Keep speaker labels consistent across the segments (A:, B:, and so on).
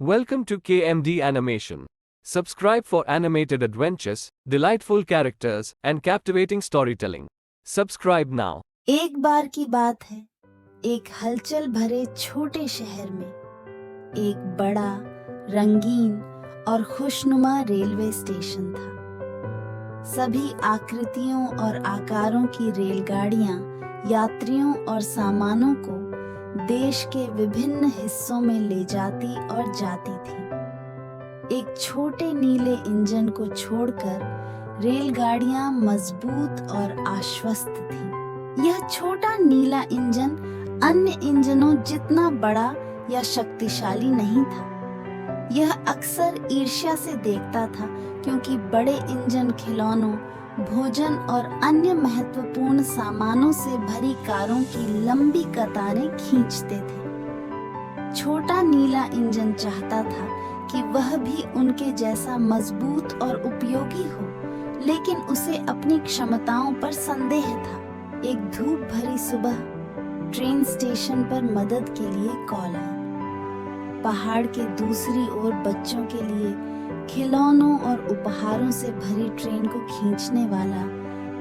A: Welcome to KMD Animation. Subscribe for animated adventures, delightful characters, and captivating storytelling. Subscribe now.
B: एक बार की बात है, एक हलचल भरे छोटे शहर में एक बड़ा, रंगीन और खुशनुमा रेलवे स्टेशन था। सभी आकृतियों और आकारों की रेलगाड़ियां यात्रियों और सामानों को देश के विभिन्न हिस्सों में ले जाती और जाती थी। एक छोटे नीले इंजन को छोड़कर रेलगाड़ियां मजबूत और आश्वस्त थीं। यह छोटा नीला इंजन अन्य इंजनों जितना बड़ा या शक्तिशाली नहीं था। यह अक्सर ईर्ष्या से देखता था क्योंकि बड़े इंजन खिलौनों, भोजन और अन्य महत्वपूर्ण सामानों से भरी कारों की लंबी कतारें खींचते थे। छोटा नीला इंजन चाहता था कि वह भी उनके जैसा मजबूत और उपयोगी हो, लेकिन उसे अपनी क्षमताओं पर संदेह था। एक धूप भरी सुबह ट्रेन स्टेशन पर मदद के लिए कॉल आई। पहाड़ के दूसरी ओर बच्चों के लिए खिलौनों और उपहारों से भरी ट्रेन को खींचने वाला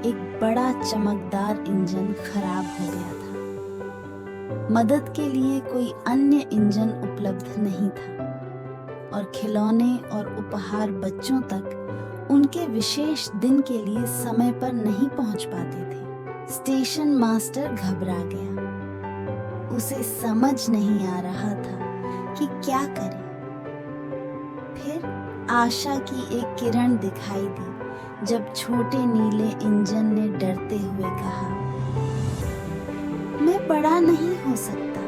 B: एक बड़ा चमकदार इंजन खराब हो गया था। मदद के लिए कोई अन्य इंजन उपलब्ध नहीं था और खिलौने और उपहार बच्चों तक उनके विशेष दिन के लिए समय पर नहीं पहुंच पाते थे। स्टेशन मास्टर घबरा गया। उसे समझ नहीं आ रहा था कि क्या करे। फिर आशा की एक किरण दिखाई दी जब छोटे नीले इंजन ने डरते हुए कहा, मैं बड़ा नहीं हो सकता,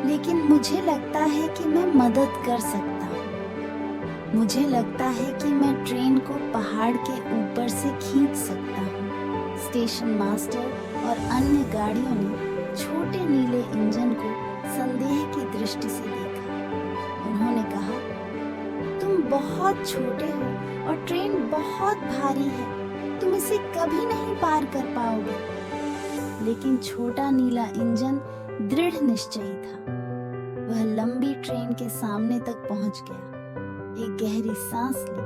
B: लेकिन मुझे लगता है कि मैं मदद कर सकता हूँ। मुझे लगता है कि मैं ट्रेन को पहाड़ के ऊपर से खींच सकता हूँ। स्टेशन मास्टर और अन्य गाड़ियों ने छोटे नीले इंजन को संदेह की दृष्टि से देखा। उन्होंने कहा, तुम बहुत छोटे हो और ट्रेन बहुत भारी है, तुम इसे कभी नहीं पार कर पाओगे। लेकिन छोटा नीला इंजन दृढ़ निश्चयी था। वह लंबी ट्रेन के सामने तक पहुंच गया, एक गहरी सांस ली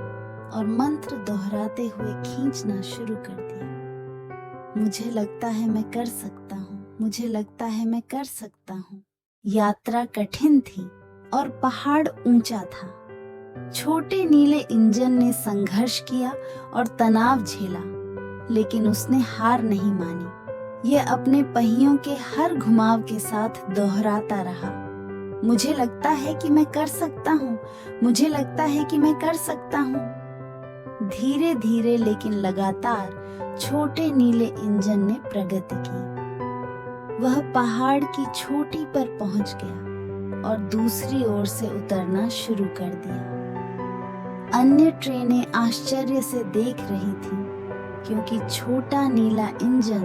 B: और मंत्र दोहराते हुए खींचना शुरू कर दिया। मुझे लगता है मैं कर सकता हूँ, मुझे लगता है मैं कर सकता हूँ। यात्रा कठिन थी और पहाड़ ऊंचा था। छोटे नीले इंजन ने संघर्ष किया और तनाव झेला, लेकिन उसने हार नहीं मानी। यह अपने पहियों के हर घुमाव के साथ दोहराता रहा, मुझे लगता है कि मैं कर सकता हूँ, मुझे लगता है कि मैं कर सकता हूँ। धीरे धीरे लेकिन लगातार छोटे नीले इंजन ने प्रगति की। वह पहाड़ की चोटी पर पहुंच गया और दूसरी ओर से उतरना शुरू कर दिया। अन्य ट्रेनें आश्चर्य से देख रही थीं, क्योंकि छोटा नीला इंजन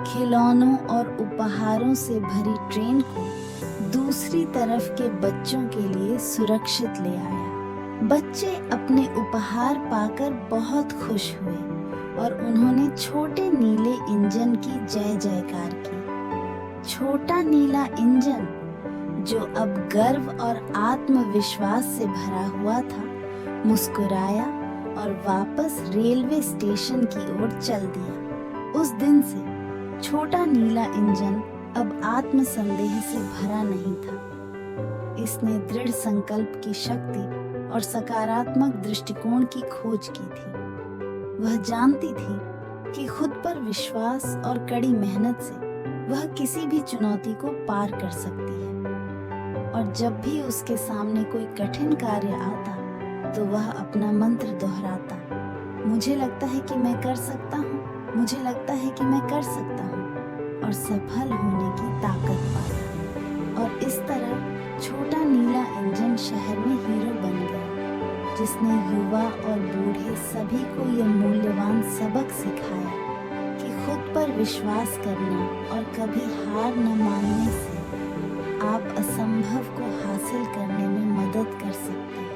B: खिलौनों और उपहारों से भरी ट्रेन को दूसरी तरफ के बच्चों के लिए सुरक्षित ले आया। बच्चे अपने उपहार पाकर बहुत खुश हुए और उन्होंने छोटे नीले इंजन की जय जयकार की। छोटा नीला इंजन, जो अब गर्व और आत्मविश्वास से भरा हुआ था, मुस्कुराया और वापस रेलवे स्टेशन की ओर चल दिया। उस दिन से छोटा नीला इंजन अब आत्मसंदेह से भरा नहीं था। इसने दृढ़ संकल्प की शक्ति और सकारात्मक दृष्टिकोण की खोज की थी। वह जानती थी कि खुद पर विश्वास और कड़ी मेहनत से वह किसी भी चुनौती को पार कर सकती है। और जब भी उसके सामने कोई कठिन कार्य आता, तो वह अपना मंत्र दोहराता, मुझे लगता है कि मैं कर सकता हूँ, मुझे लगता है कि मैं कर सकता हूँ, और सफल होने की ताकत पाता। और इस तरह छोटा नीला इंजन शहर में हीरो बन गया, जिसने युवा और बूढ़े सभी को यह मूल्यवान सबक सिखाया कि खुद पर विश्वास करना और कभी हार न मानने से आप असंभव को हासिल करने में मदद कर सकते हैं।